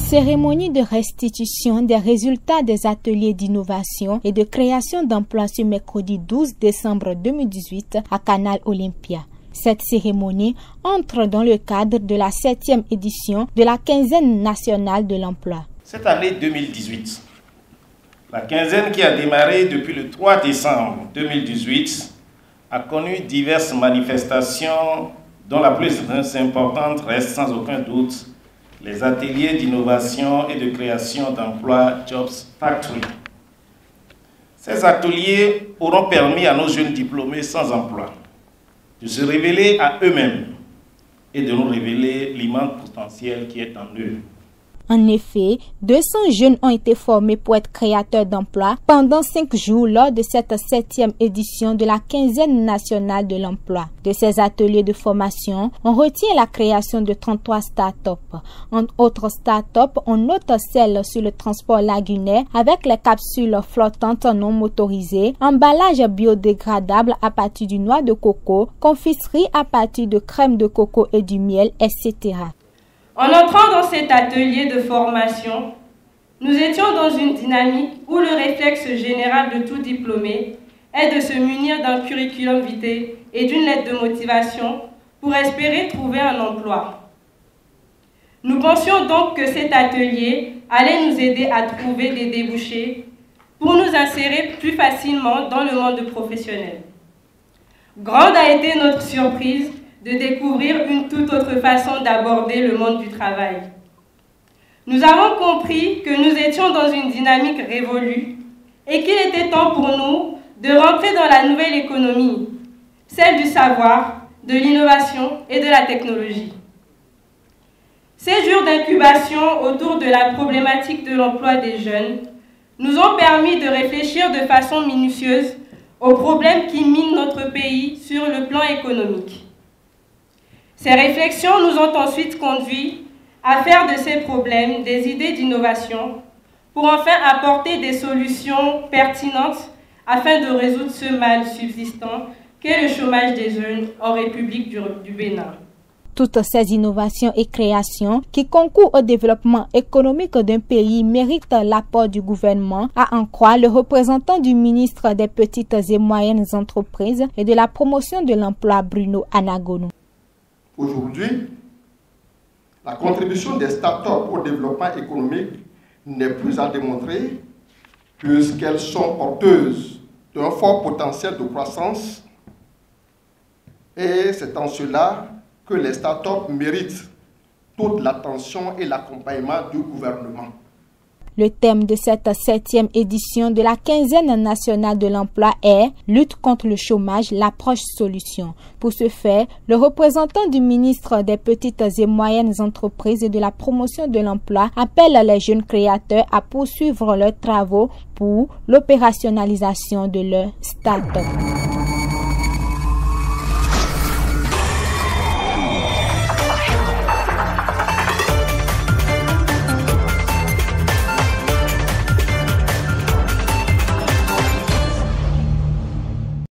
Cérémonie de restitution des résultats des ateliers d'innovation et de création d'emplois ce mercredi 12 décembre 2018 à Canal Olympia. Cette cérémonie entre dans le cadre de la 7e édition de la quinzaine nationale de l'emploi. Cette année 2018, la quinzaine qui a démarré depuis le 3 décembre 2018 a connu diverses manifestations dont la plus importante reste sans aucun doute les ateliers d'innovation et de création d'emplois Jobs Factory. Ces ateliers auront permis à nos jeunes diplômés sans emploi de se révéler à eux-mêmes et de nous révéler l'immense potentiel qui est en eux. En effet, 200 jeunes ont été formés pour être créateurs d'emplois pendant 5 jours lors de cette 7e édition de la quinzaine nationale de l'emploi. De ces ateliers de formation, on retient la création de 33 start-up. Entre autres start-up, on note celle sur le transport lagunaire avec les capsules flottantes non motorisées, emballage biodégradable à partir du noix de coco, confiserie à partir de crème de coco et du miel, etc. En entrant dans cet atelier de formation, nous étions dans une dynamique où le réflexe général de tout diplômé est de se munir d'un curriculum vitae et d'une lettre de motivation pour espérer trouver un emploi. Nous pensions donc que cet atelier allait nous aider à trouver des débouchés pour nous insérer plus facilement dans le monde professionnel. Grande a été notre surprise de découvrir une toute autre façon d'aborder le monde du travail. Nous avons compris que nous étions dans une dynamique révolue et qu'il était temps pour nous de rentrer dans la nouvelle économie, celle du savoir, de l'innovation et de la technologie. Ces jours d'incubation autour de la problématique de l'emploi des jeunes nous ont permis de réfléchir de façon minutieuse aux problèmes qui minent notre pays sur le plan économique. Ces réflexions nous ont ensuite conduits à faire de ces problèmes des idées d'innovation pour enfin apporter des solutions pertinentes afin de résoudre ce mal subsistant qu'est le chômage des jeunes en République du Bénin. Toutes ces innovations et créations qui concourent au développement économique d'un pays méritent l'apport du gouvernement, à en croire le représentant du ministre des Petites et Moyennes Entreprises et de la Promotion de l'Emploi, Bruno Anagonou. Aujourd'hui, la contribution des start-up au développement économique n'est plus à démontrer puisqu'elles sont porteuses d'un fort potentiel de croissance et c'est en cela que les start-up méritent toute l'attention et l'accompagnement du gouvernement. Le thème de cette 7e édition de la quinzaine nationale de l'emploi est « Lutte contre le chômage, l'approche solution ». Pour ce faire, le représentant du ministre des Petites et Moyennes Entreprises et de la Promotion de l'Emploi appelle les jeunes créateurs à poursuivre leurs travaux pour l'opérationnalisation de leurs start-up.